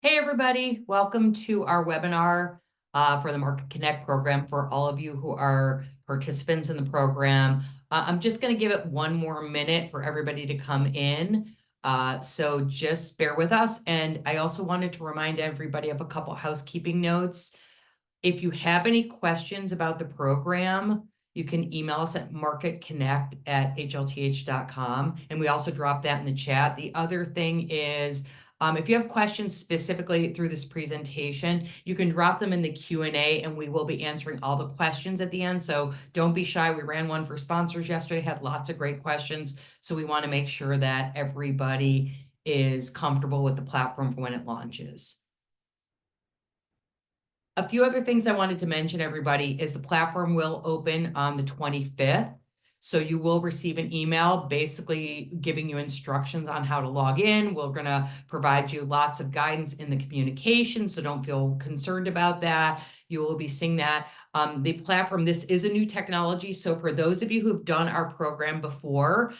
Hey, everybody. Welcome to our webinar for the Market Connect program for all of you who are participants in the program. I'm just going to give it one more minute for everybody to come in. So just bear with us. And I also wanted to remind everybody of a couple housekeeping notes. If you have any questions about the program, you can email us at marketconnect@hlth.com. And we also drop that in the chat. The other thing is, if you have questions specifically through this presentation, you can drop them in the Q&A and we will be answering all the questions at the end. So don't be shy. We ran one for sponsors yesterday, had lots of great questions. So we want to make sure that everybody is comfortable with the platform when it launches. A few other things I wanted to mention, everybody, is the platform will open on the 25th. So you will receive an email basically giving you instructions on how to log in. We're going to provide you lots of guidance in the communication, so don't feel concerned about that. You will be seeing that. The platform, this is a new technology. So for those of you who've done our program before,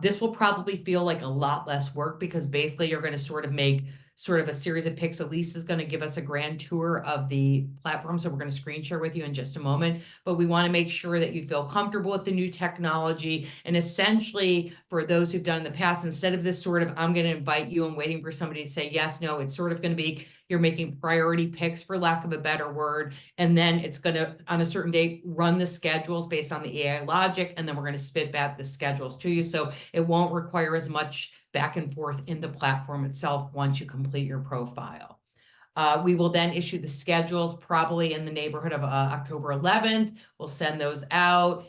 this will probably feel like a lot less work because basically you're going to sort of make a series of pics. Elise is going to give us a grand tour of the platform. So we're going to screen share with you in just a moment, but we want to make sure that you feel comfortable with the new technology. And essentially for those who've done in the past, instead of this sort of, I'm going to invite you and waiting for somebody to say yes, no, it's sort of going to be, you're making priority picks for lack of a better word. And then it's going to, on a certain date, run the schedules based on the AI logic. And then we're going to spit back the schedules to you. So it won't require as much back and forth in the platform itself once you complete your profile. We will then issue the schedules probably in the neighborhood of October 11th. We'll send those out.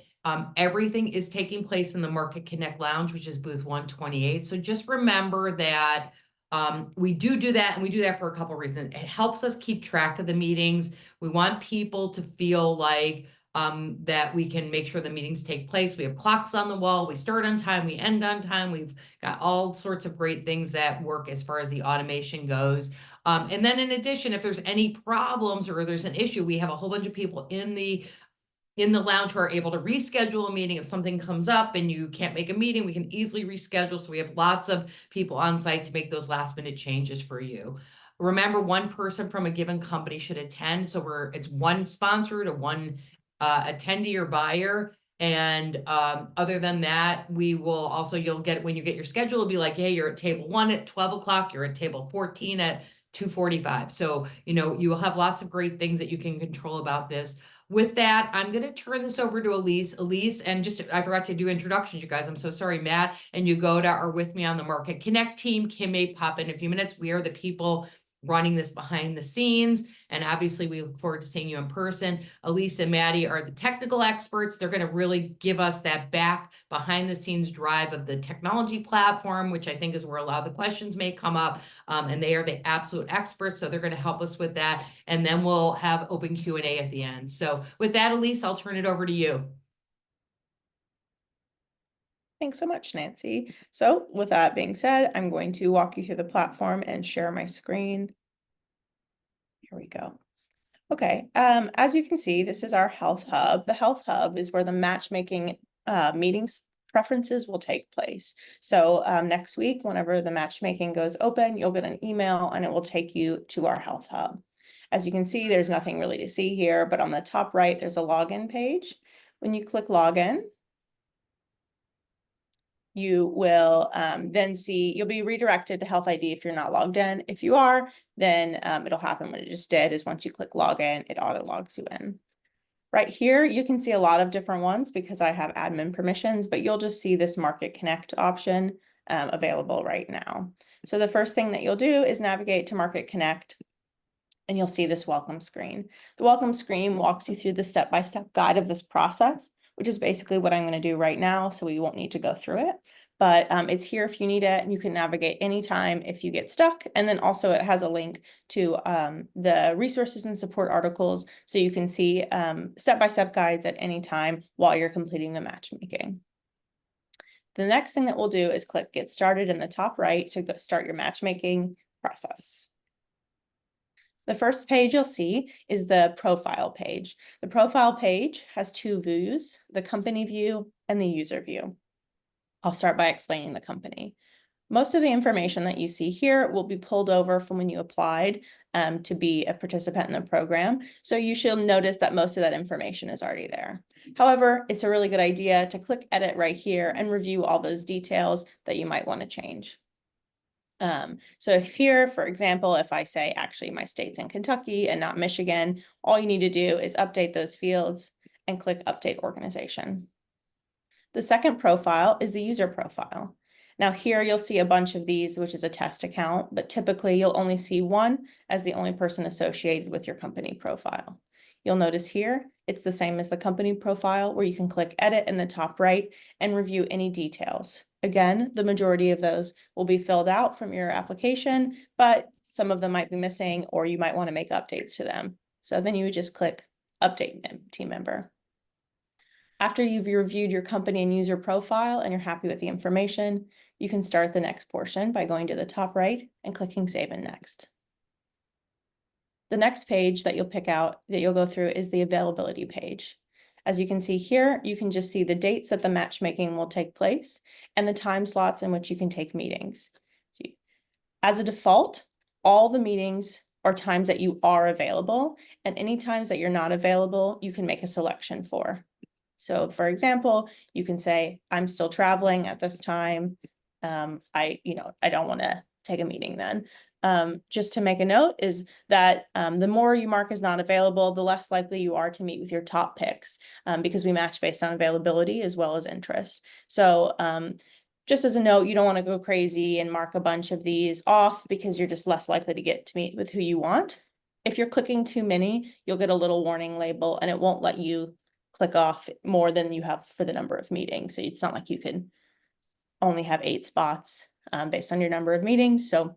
Everything is taking place in the Market Connect Lounge, which is booth 128. So just remember that we do that, and we do that for a couple of reasons. It helps us keep track of the meetings. We want people to feel like that we can make sure the meetings take place. We have clocks on the wall. We start on time. We end on time. We've got all sorts of great things that work as far as the automation goes. And then in addition, if there's any problems or there's an issue, we have a whole bunch of people in the lounge who are able to reschedule a meeting. If something comes up and you can't make a meeting, we can easily reschedule. So we have lots of people on site to make those last minute changes for you. Remember, one person from a given company should attend. So it's one sponsor to one attendee or buyer. And other than that, we will also, when you get your schedule, it'll be like, hey, you're at table 1 at 12 o'clock, you're at table 14 at 2:45. So, you will have lots of great things that you can control about this. With that, I'm going to turn this over to Elise. Elise, and I forgot to do introductions, you guys. I'm so sorry, Matt and Yugoda are with me on the Market Connect team. Kim may pop in a few minutes. We are the people running this behind the scenes. And obviously, we look forward to seeing you in person. Elise and Maddie are the technical experts. They're going to really give us that back behind the scenes drive of the technology platform, which I think is where a lot of the questions may come up. And they are the absolute experts. So they're going to help us with that. And then we'll have open Q&A at the end. So with that, Elise, I'll turn it over to you. Thanks so much, Nancy. So with that being said, I'm going to walk you through the platform and share my screen. Here we go. Okay, as you can see, this is our Health Hub. The Health Hub is where the matchmaking meetings preferences will take place. So next week, whenever the matchmaking goes open, you'll get an email and it will take you to our Health Hub. As you can see, there's nothing really to see here, but on the top right, there's a login page. When you click login, you will then see, you'll be redirected to Health ID if you're not logged in. If you are, then it'll happen what it just did, is once you click login, it auto logs you in. Right here, you can see a lot of different ones because I have admin permissions, but you'll just see this Market Connect option available right now. So the first thing that you'll do is navigate to Market Connect, and you'll see this welcome screen. The welcome screen walks you through the step-by-step guide of this process, which is basically what I'm going to do right now, so we won't need to go through it. But it's here if you need it. You can navigate anytime if you get stuck. And then also it has a link to the resources and support articles, so you can see step-by-step guides at any time while you're completing the matchmaking. The next thing that we'll do is click Get Started in the top right to start your matchmaking process. The first page you'll see is the profile page. The profile page has two views, the company view and the user view. I'll start by explaining the company. Most of the information that you see here will be pulled over from when you applied to be a participant in the program. So you should notice that most of that information is already there. However, it's a really good idea to click edit right here and review all those details that you might want to change. So if here, for example, if I say actually my state's in Kentucky and not Michigan, all you need to do is update those fields and click update organization. The second profile is the user profile. Now here you'll see a bunch of these, which is a test account, but typically you'll only see one as the only person associated with your company profile. You'll notice here, it's the same as the company profile where you can click edit in the top right and review any details. Again, the majority of those will be filled out from your application, but some of them might be missing or you might want to make updates to them. So then you would just click update team member. After you've reviewed your company and user profile and you're happy with the information, you can start the next portion by going to the top right and clicking Save and Next. The next page that you'll go through is the availability page. As you can see here, you can just see the dates that the matchmaking will take place and the time slots in which you can take meetings. As a default, all the meetings are times that you are available, and any times that you're not available, you can make a selection for. So for example, you can say, I'm still traveling at this time. I don't want to take a meeting then. Just to make a note is that the more you mark as not available, the less likely you are to meet with your top picks because we match based on availability as well as interest. So just as a note, you don't want to go crazy and mark a bunch of these off because you're just less likely to get to meet with who you want. If you're clicking too many, you'll get a little warning label and it won't let you click off more than you have for the number of meetings. So it's not like you can only have 8 spots based on your number of meetings. So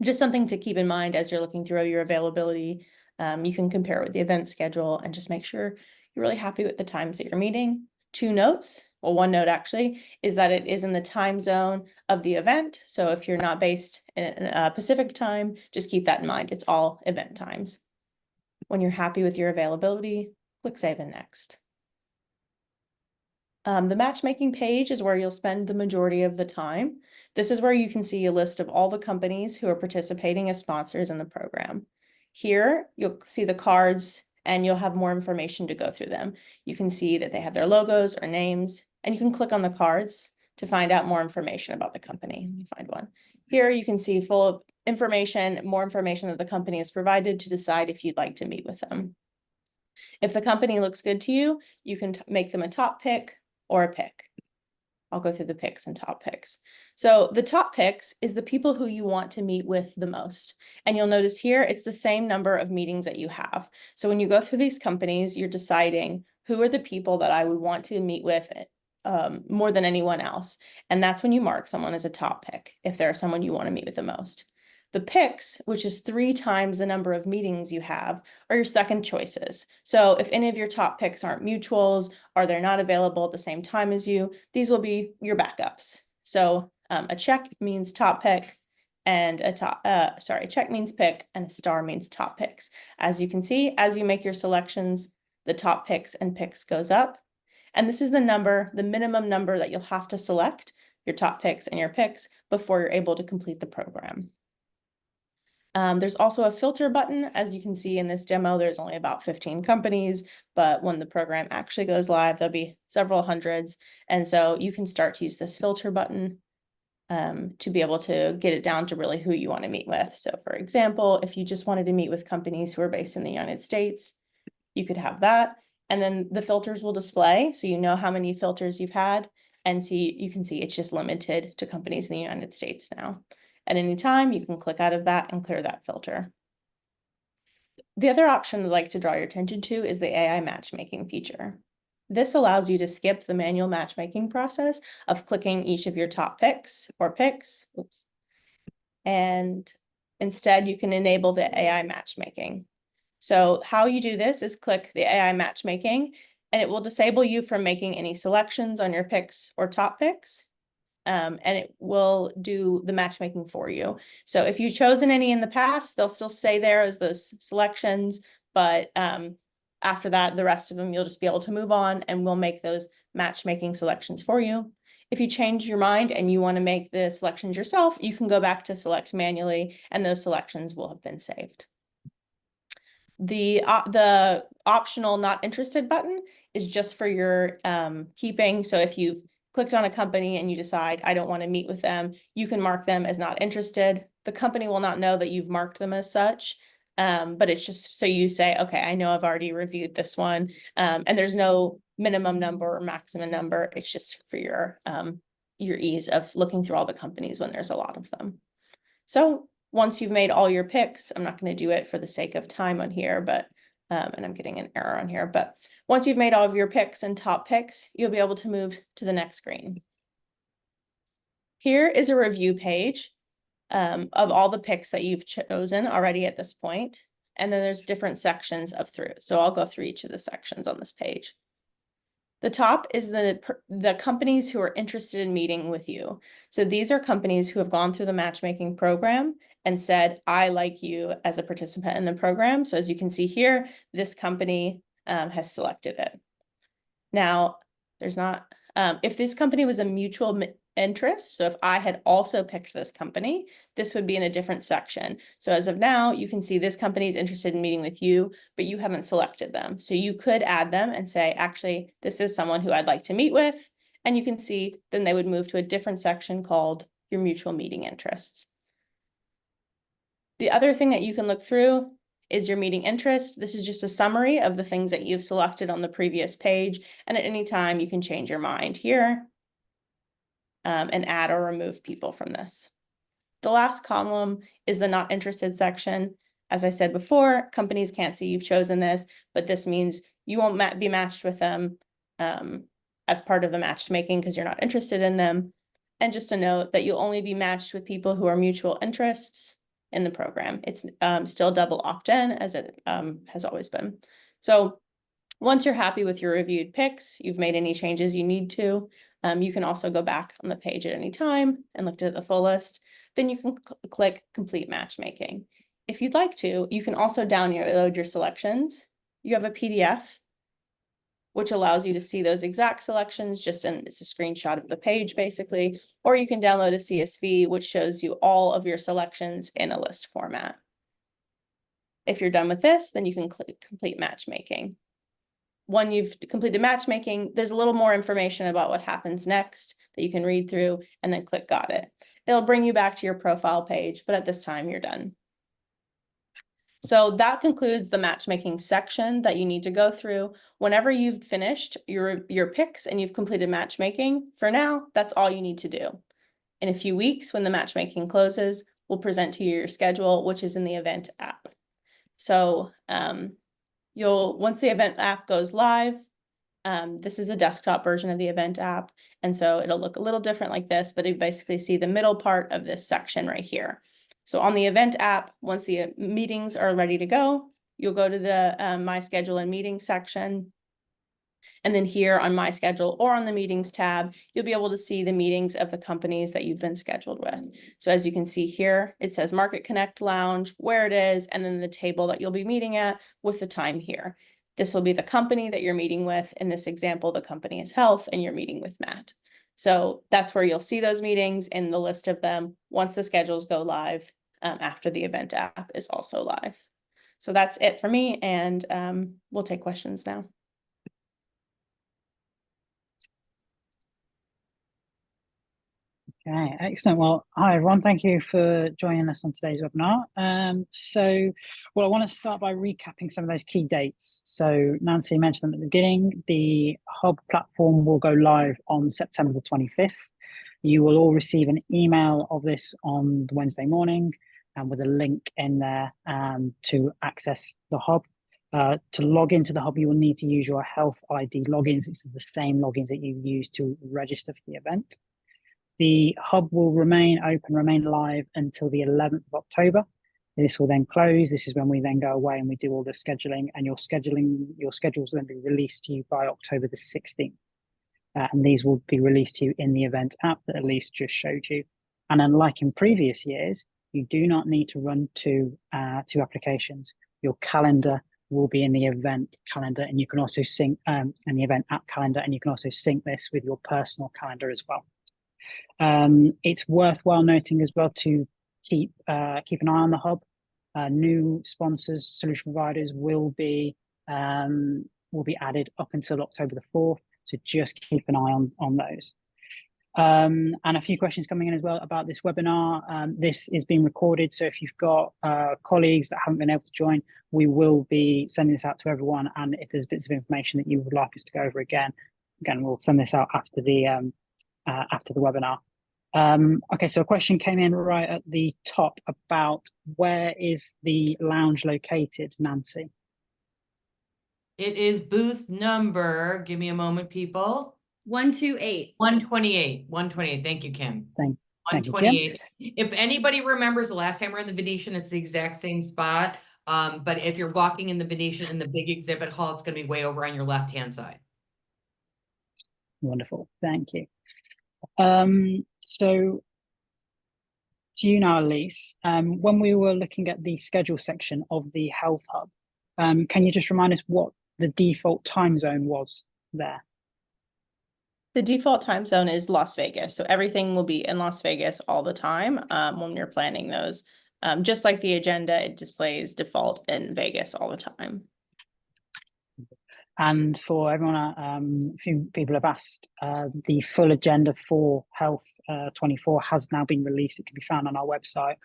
just something to keep in mind as you're looking through your availability. You can compare it with the event schedule and just make sure you're really happy with the times that you're meeting. 2 notes, well, 1 note actually, is that it is in the time zone of the event. So if you're not based in Pacific time, just keep that in mind. It's all event times. When you're happy with your availability, click Save and Next. The matchmaking page is where you'll spend the majority of the time. This is where you can see a list of all the companies who are participating as sponsors in the program. Here, you'll see the cards and you'll have more information to go through them. You can see that they have their logos or names, and you can click on the cards to find out more information about the company. Let me find one. Here you can see full of information, more information that the company has provided to decide if you'd like to meet with them. If the company looks good to you, you can make them a top pick or a pick. I'll go through the picks and top picks. So the top picks is the people who you want to meet with the most. And you'll notice here, it's the same number of meetings that you have. So when you go through these companies, you're deciding who are the people that I would want to meet with more than anyone else. And that's when you mark someone as a top pick, if they're someone you want to meet with the most. The picks, which is 3 times the number of meetings you have, are your second choices. So if any of your top picks aren't mutuals or they're not available at the same time as you, these will be your backups. So a check means top pick and a check means pick and a star means top picks. As you can see, as you make your selections, the top picks and picks goes up. And this is the minimum number that you'll have to select, your top picks and your picks, before you're able to complete the program. There's also a filter button. As you can see in this demo, there's only about 15 companies, but when the program actually goes live, there'll be several hundreds. And so you can start to use this filter button to be able to get it down to really who you want to meet with. So for example, if you just wanted to meet with companies who are based in the United States, you could have that. And then the filters will display, so you know how many filters you've had, and you can see it's just limited to companies in the United States now. At any time, you can click out of that and clear that filter. The other option I'd like to draw your attention to is the AI matchmaking feature. This allows you to skip the manual matchmaking process of clicking each of your top picks or picks. Oops. And instead, you can enable the AI matchmaking. So how you do this is click the AI matchmaking, and it will disable you from making any selections on your picks or top picks. And it will do the matchmaking for you. So if you've chosen any in the past, they'll still stay there as those selections, but after that, the rest of them, you'll just be able to move on and we'll make those matchmaking selections for you. If you change your mind and you want to make the selections yourself, you can go back to select manually and those selections will have been saved. The optional not interested button is just for your keeping. So if you've clicked on a company and you decide, I don't want to meet with them, you can mark them as not interested. The company will not know that you've marked them as such, but it's just so you say, okay, I know I've already reviewed this one, and there's no minimum number or maximum number. It's just for your ease of looking through all the companies when there's a lot of them. So once you've made all your picks, I'm not going to do it for the sake of time on here, but and I'm getting an error on here, but once you've made all of your picks and top picks, you'll be able to move to the next screen. Here is a review page of all the picks that you've chosen already at this point. And then there's different sections of through. So I'll go through each of the sections on this page. The top is the companies who are interested in meeting with you. So these are companies who have gone through the matchmaking program and said, I like you as a participant in the program. So as you can see here, this company has selected it. Now, there's not, if this company was a mutual interest, so if I had also picked this company, this would be in a different section. So as of now, you can see this company is interested in meeting with you, but you haven't selected them. So you could add them and say, actually, this is someone who I'd like to meet with. And you can see then they would move to a different section called your mutual meeting interests. The other thing that you can look through is your meeting interests. This is just a summary of the things that you've selected on the previous page. And at any time, you can change your mind here and add or remove people from this. The last column is the not interested section. As I said before, companies can't see you've chosen this, but this means you won't be matched with them as part of the matchmaking because you're not interested in them. And just a note that you'll only be matched with people who are mutual interests in the program. It's still double opt-in as it has always been. So once you're happy with your reviewed picks, you've made any changes you need to, you can also go back on the page at any time and look at the full list. Then you can click complete matchmaking. If you'd like to, you can also download your selections. You have a PDF, which allows you to see those exact selections, it's a screenshot of the page basically, or you can download a CSV, which shows you all of your selections in a list format. If you're done with this, then you can click complete matchmaking. When you've completed matchmaking, there's a little more information about what happens next that you can read through and then click got it. It'll bring you back to your profile page, but at this time you're done. So that concludes the matchmaking section that you need to go through. Whenever you've finished your picks and you've completed matchmaking, for now, that's all you need to do. In a few weeks, when the matchmaking closes, we'll present to you your schedule, which is in the event app. So once the event app goes live, this is a desktop version of the event app. And so it'll look a little different like this, but you basically see the middle part of this section right here. So on the event app, once the meetings are ready to go, you'll go to the My Schedule and Meetings section. And then here on My Schedule or on the Meetings tab, you'll be able to see the meetings of the companies that you've been scheduled with. So as you can see here, it says Market Connect Lounge, where it is, and then the table that you'll be meeting at with the time here. This will be the company that you're meeting with. In this example, the company is Health, and you're meeting with Matt. So that's where you'll see those meetings in the list of them once the schedules go live after the event app is also live. So that's it for me, and we'll take questions now. Okay, excellent. Well, hi everyone. Thank you for joining us on today's webinar. I want to start by recapping some of those key dates. So Nancy mentioned them at the beginning. The Hub platform will go live on September the 25th. You will all receive an email of this on the Wednesday morning and with a link in there to access the Hub. To log into the Hub, you will need to use your Health ID logins. It's the same logins that you use to register for the event. The Hub will remain live until the 11th of October. This will then close. This is when we then go away and we do all the scheduling, and your schedules will then be released to you by October the 16th. And these will be released to you in the event app that Elise just showed you. And unlike in previous years, you do not need to run two applications. Your calendar will be in the event calendar, and you can also sync and the event app calendar, and you can also sync this with your personal calendar as well. It's worthwhile noting as well to keep an eye on the hub. New sponsors, solution providers will be added up until October the 4th. So just keep an eye on those. And a few questions coming in as well about this webinar. This is being recorded, so if you've got colleagues that haven't been able to join, we will be sending this out to everyone. And if there's bits of information that you would like us to go over again, we'll send this out after the webinar. Okay, so a question came in right at the top about where is the lounge located, Nancy? It is booth number, give me a moment, people. 128. 128, 128. Thank you, Kim. Thank you, Kim. 128. If anybody remembers the last time we were in the Venetian, it's the exact same spot. But if you're walking in the Venetian in the big exhibit hall, it's going to be way over on your left-hand side. Wonderful. Thank you. So to you now, Elise, when we were looking at the schedule section of the Health Hub, can you just remind us what the default time zone was there? The default time zone is Las Vegas, so everything will be in Las Vegas all the time when you're planning those. Just like the agenda, it displays default in Vegas all the time. And for everyone, a few people have asked, the full agenda for Health 24 has now been released. It can be found on our website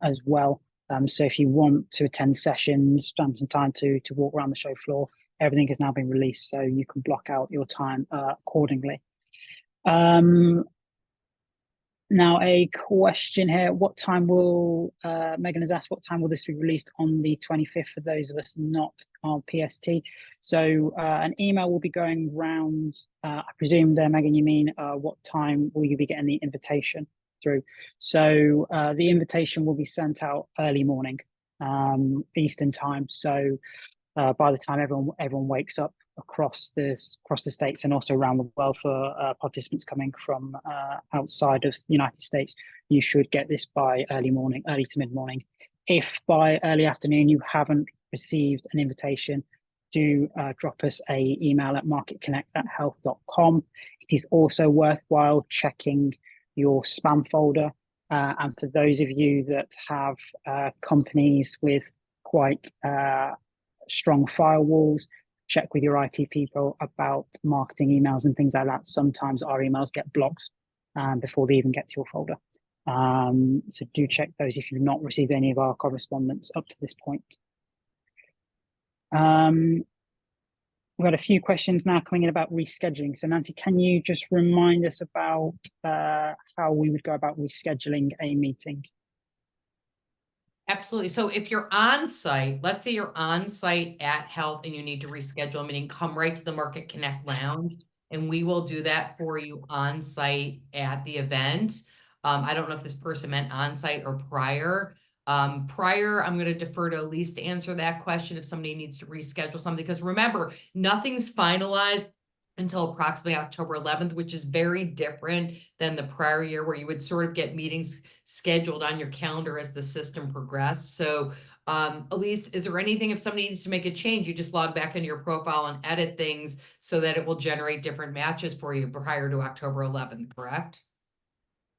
as well. So if you want to attend sessions, spend some time to walk around the show floor, everything has now been released, so you can block out your time accordingly. Now, a question here, what time will, Megan has asked, what time will this be released on the 25th for those of us not on PST? So an email will be going round, I presume there, Megan, you mean what time will you be getting the invitation through? So the invitation will be sent out early morning, Eastern time. So by the time everyone wakes up across the states and also around the world for participants coming from outside of the United States, you should get this by early to mid-morning. If by early afternoon you haven't received an invitation, do drop us an email at marketconnect@health.com. It is also worthwhile checking your spam folder. And for those of you that have companies with quite strong firewalls, check with your IT people about marketing emails and things like that. Sometimes our emails get blocked before they even get to your folder. So do check those if you've not received any of our correspondence up to this point. We've got a few questions now coming in about rescheduling. So Nancy, can you just remind us about how we would go about rescheduling a meeting? Absolutely. So if you're on site, let's say you're on site at Health and you need to reschedule a meeting, come right to the Market Connect Lounge and we will do that for you on site at the event. I don't know if this person meant on site or prior. Prior, I'm going to defer to Elise to answer that question if somebody needs to reschedule something, because remember, nothing's finalized until approximately October 11th, which is very different than the prior year where you would sort of get meetings scheduled on your calendar as the system progressed. So Elise, is there anything, if somebody needs to make a change, you just log back into your profile and edit things so that it will generate different matches for you prior to October 11th, correct?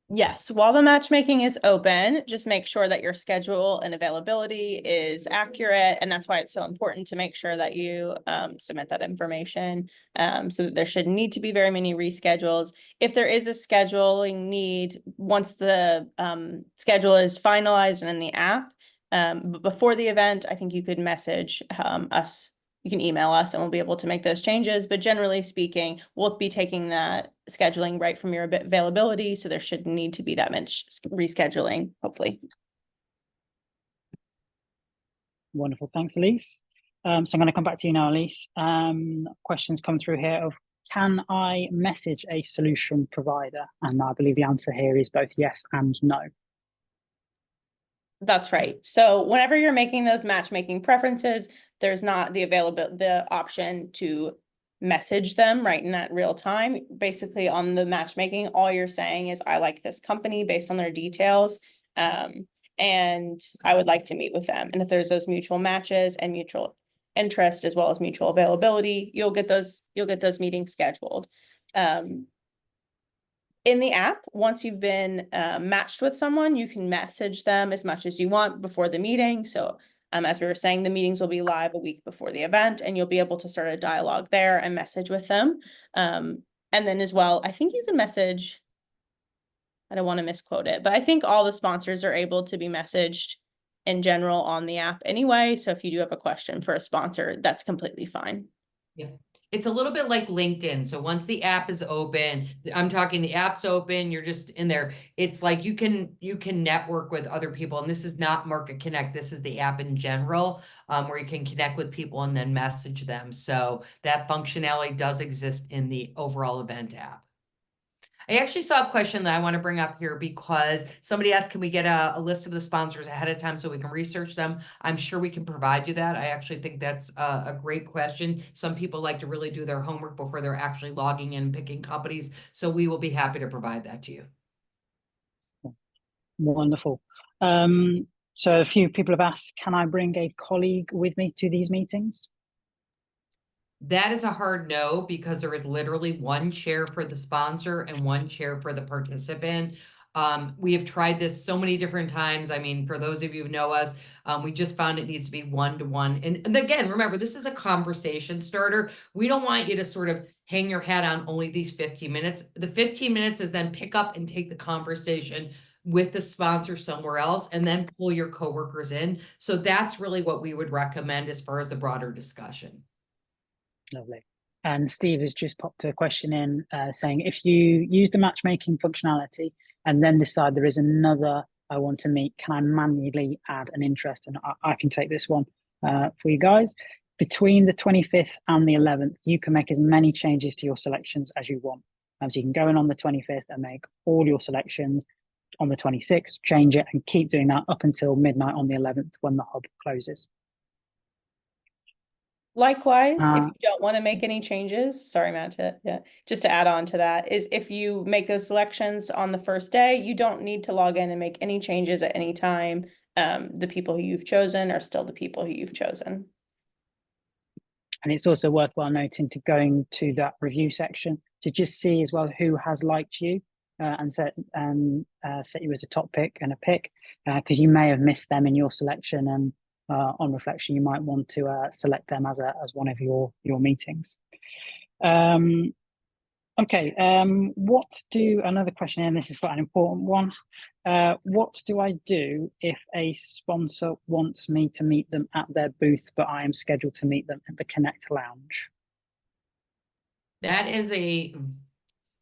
Yes, while the matchmaking is open, just make sure that your schedule and availability is accurate. And that's why it's so important to make sure that you submit that information so that there shouldn't need to be very many reschedules. If there is a scheduling need, once the schedule is finalized and in the app, before the event, I think you could message us. You can email us and we'll be able to make those changes. But generally speaking, we'll be taking that scheduling right from your availability. So there shouldn't need to be that much rescheduling, hopefully. Wonderful. Thanks, Elise. So I'm going to come back to you now, Elise. Questions come through here of, can I message a solution provider? And I believe the answer here is both yes and no. That's right. So whenever you're making those matchmaking preferences, there's not the option to message them right in that real time. Basically on the matchmaking, all you're saying is, I like this company based on their details. And I would like to meet with them. And if there's those mutual matches and mutual interest, as well as mutual availability, you'll get those meetings scheduled. in the app, once you've been matched with someone, you can message them as much as you want before the meeting. So as we were saying, the meetings will be live a week before the event, and you'll be able to start a dialogue there and message with them. And then as well, I think you can message, I don't want to misquote it, but I think all the sponsors are able to be messaged in general on the app anyway. So if you do have a question for a sponsor, that's completely fine. Yeah. It's a little bit like LinkedIn. So once the app is open, I'm talking the app's open, you're just in there. It's like you can network with other people. And this is not Market Connect. This is the app in general, where you can connect with people and then message them. So that functionality does exist in the overall event app. I actually saw a question that I want to bring up here because somebody asked, can we get a list of the sponsors ahead of time so we can research them? I'm sure we can provide you that. I actually think that's a great question. Some people like to really do their homework before they're actually logging in and picking companies. So we will be happy to provide that to you. Wonderful. So a few people have asked, can I bring a colleague with me to these meetings? That is a hard no, because there is literally one chair for the sponsor and one chair for the participant. We have tried this so many different times. I mean, for those of you who know us, we just found it needs to be one-to-one. And again, remember, this is a conversation starter. We don't want you to sort of hang your hat on only these 15 minutes. The 15 minutes is then pick up and take the conversation with the sponsor somewhere else and then pull your coworkers in. So that's really what we would recommend as far as the broader discussion. Lovely. And Steve has just popped a question in saying, if you use the matchmaking functionality and then decide there is another I want to meet, can I manually add an interest? And I can take this one for you guys. Between the 25th and the 11th, you can make as many changes to your selections as you want. So you can go in on the 25th and make all your selections. On the 26th, change it and keep doing that up until midnight on the 11th when the hub closes. Likewise, if you don't want to make any changes, sorry, Matt, just to add on to that, is if you make those selections on the first day, you don't need to log in and make any changes at any time. The people who you've chosen are still the people who you've chosen. And it's also worthwhile noting to going to that review section to just see as well who has liked you and set you as a top pick and a pick, because you may have missed them in your selection, and on reflection, you might want to select them as one of your meetings. Okay, another question, and this is quite an important one. What do I do if a sponsor wants me to meet them at their booth, but I am scheduled to meet them at the Connect Lounge? That is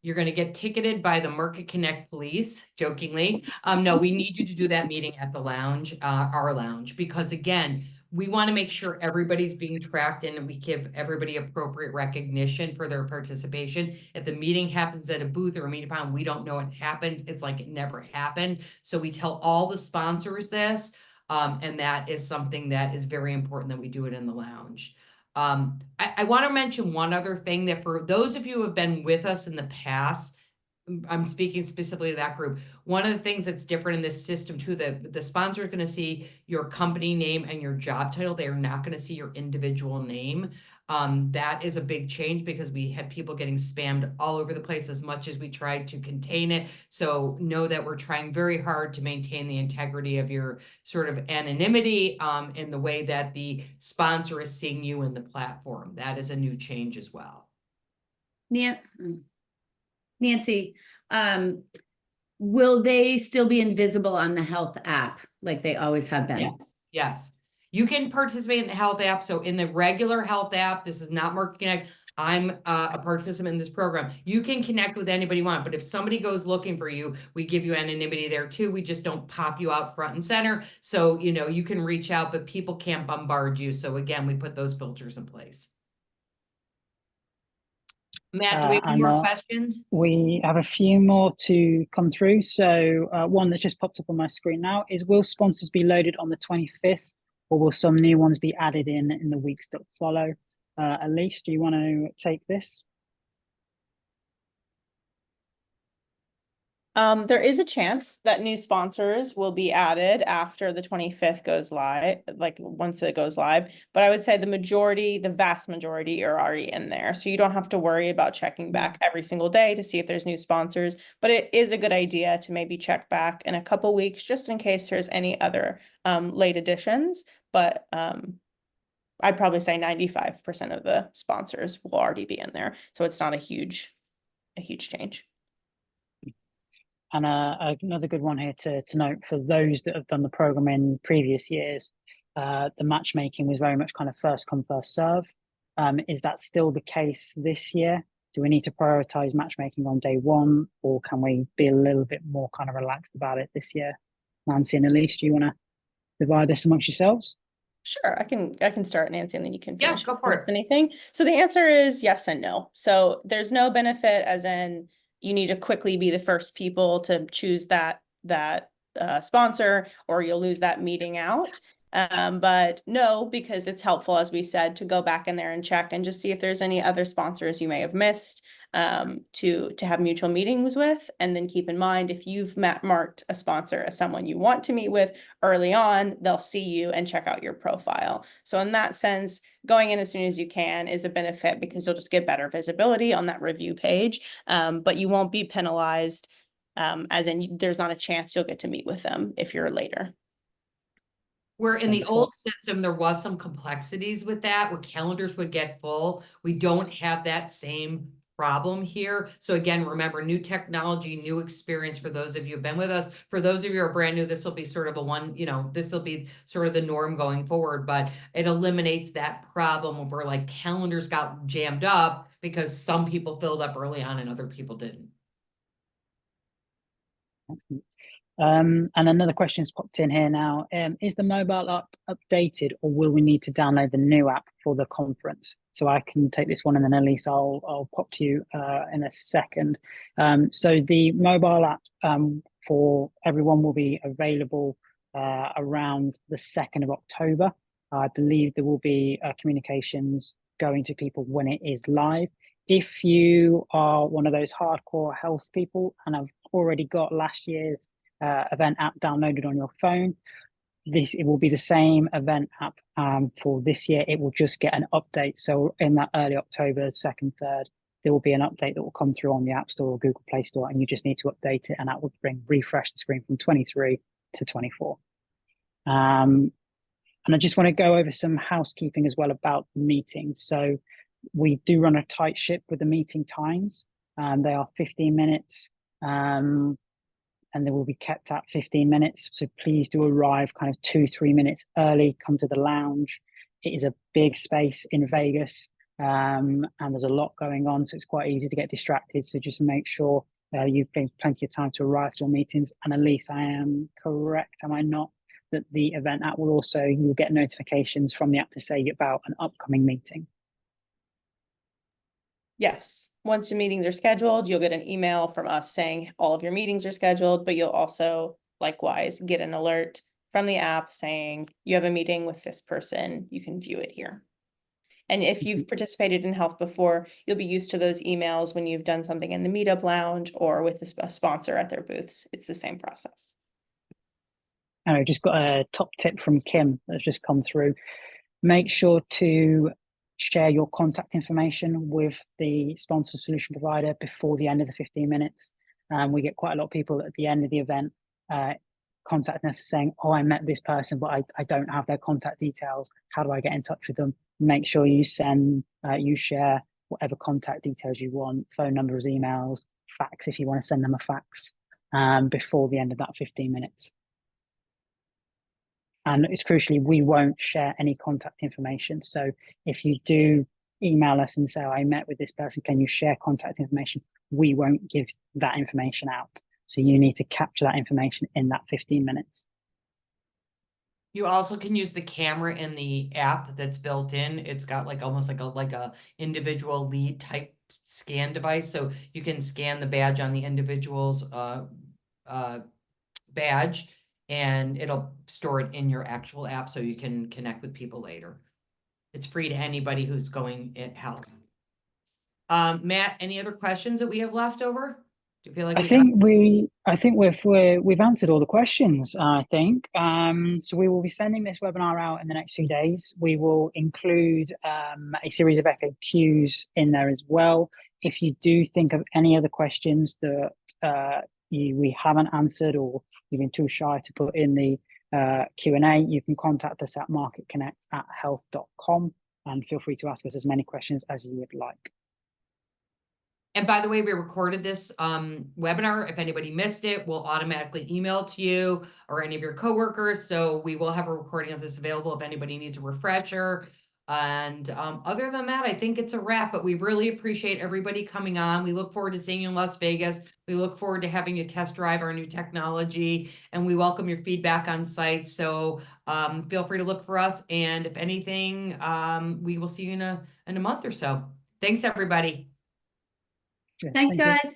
you're going to get ticketed by the Market Connect police, jokingly. No, we need you to do that meeting at the lounge, our lounge, because again, we want to make sure everybody's being tracked and we give everybody appropriate recognition for their participation. If the meeting happens at a booth or a meeting point, we don't know it happens. It's like it never happened. So we tell all the sponsors this, and that is something that is very important that we do it in the lounge. I want to mention one other thing, that for those of you who have been with us in the past, I'm speaking specifically to that group. One of the things that's different in this system too, the sponsor is going to see your company name and your job title. They are not going to see your individual name. That is a big change because we had people getting spammed all over the place as much as we tried to contain it. So know that we're trying very hard to maintain the integrity of your sort of anonymity in the way that the sponsor is seeing you in the platform. That is a new change as well. Nancy, will they still be invisible on the health app like they always have been? Yes, yes. You can participate in the health app. So in the regular health app, this is not Market Connect. I'm a participant in this program. You can connect with anybody you want, but if somebody goes looking for you, we give you anonymity there too. We just don't pop you out front and center. So, you know, you can reach out, but people can't bombard you. So again, we put those filters in place. Matt, do we have any more questions? We have a few more to come through. So one that just popped up on my screen now is, will sponsors be loaded on the 25th, or will some new ones be added in the weeks that follow? Elise, do you want to take this? There is a chance that new sponsors will be added after the 25th goes live, like once it goes live. But I would say the vast majority are already in there. So you don't have to worry about checking back every single day to see if there's new sponsors. But it is a good idea to maybe check back in a couple weeks just in case there's any other late additions. But I'd probably say 95% of the sponsors will already be in there. So it's not a huge change. And another good one here to note for those that have done the program in previous years, the matchmaking was very much kind of first come, first serve. Is that still the case this year? Do we need to prioritize matchmaking on day one, or can we be a little bit more kind of relaxed about it this year? Nancy and Elise, do you want to divide this amongst yourselves? Sure, I can start, Nancy, and then you can Yeah, finish go if for there's it. anything. So the answer is yes and no. So there's no benefit as in you need to quickly be the first people to choose that sponsor, or you'll lose that meeting out. But no, because it's helpful, as we said, to go back in there and check and just see if there's any other sponsors you may have missed to have mutual meetings with. And then keep in mind, if you've marked a sponsor as someone you want to meet with early on, they'll see you and check out your profile. So in that sense, going in as soon as you can is a benefit because you'll just get better visibility on that review page. But you won't be penalized, as in there's not a chance you'll get to meet with them if you're later. Where in the Wonderful. old system, there was some complexities with that, where calendars would get full. We don't have that same problem here. So again, remember, new technology, new experience for those of you who've been with us. For those of you who are brand new, this will be sort of this will be sort of the norm going forward, but it eliminates that problem where like calendars got jammed up because some people filled up early on and other people didn't. Excellent. And another question's popped in here now. Is the mobile app updated, or will we need to download the new app for the conference? So I can take this one, and then Elise, I'll pop to you in a second. So the mobile app for everyone will be available around the 2nd of October. I believe there will be communications going to people when it is live. If you are one of those hardcore health people and have already got last year's event app downloaded on your phone, it will be the same event app for this year. It will just get an update. So in that early October, 2nd, 3rd, there will be an update that will come through on the App Store or Google Play Store, and you just need to update it, and that will refresh the screen from 23 to 24. And I just want to go over some housekeeping as well about the meeting. So we do run a tight ship with the meeting times. They are 15 minutes. And they will be kept at 15 minutes. So please do arrive kind of 2-3 minutes early, come to the lounge. It is a big space in Vegas, and there's a lot going on, so it's quite easy to get distracted. So just make sure you've plenty of time to arrive to your meetings. And Elise, I am correct, am I not, that the event app will also, you'll get notifications from the app to say about an upcoming meeting? Yes. Once the meetings are scheduled, you'll get an email from us saying all of your meetings are scheduled, but you'll also likewise get an alert from the app saying you have a meeting with this person. You can view it here. And if you've participated in health before, you'll be used to those emails when you've done something in the meetup lounge or with a sponsor at their booths. It's the same process. I just got a top tip from Kim that's just come through. Make sure to share your contact information with the sponsor solution provider before the end of the 15 minutes. We get quite a lot of people at the end of the event contacting us saying, oh, I met this person, but I don't have their contact details. How do I get in touch with them? Make sure you share whatever contact details you want, phone numbers, emails, fax if you want to send them a fax before the end of that 15 minutes. And it's crucially, we won't share any contact information. So if you do email us and say, oh, I met with this person, can you share contact information? We won't give that information out. So you need to capture that information in that 15 minutes. You also can use the camera in the app that's built in. It's got like almost like a individual lead type scan device. So you can scan the badge on the individual's badge, and it'll store it in your actual app so you can connect with people later. It's free to anybody who's going at health. Matt, any other questions that we have left over? Do you feel like I we think we've answered all the questions, I think. So we will be sending this webinar out in the next few days. We will include a series of FAQs in there as well. If you do think of any other questions that we haven't answered, or you've been too shy to put in the Q&A, you can contact us at marketconnect@health.com, and feel free to ask us as many questions as you would like. And by the way, we recorded this webinar. If anybody missed it, we'll automatically email it to you or any of your coworkers. So we will have a recording of this available if anybody needs a refresher. And other than that, I think it's a wrap, but we really appreciate everybody coming on. We look forward to seeing you in Las Vegas. We look forward to having you test drive our new technology, and we welcome your feedback on site. So feel free to look for us. And if anything, we will see you in a month or so. Thanks, everybody. Yeah, Thanks, thank you. guys.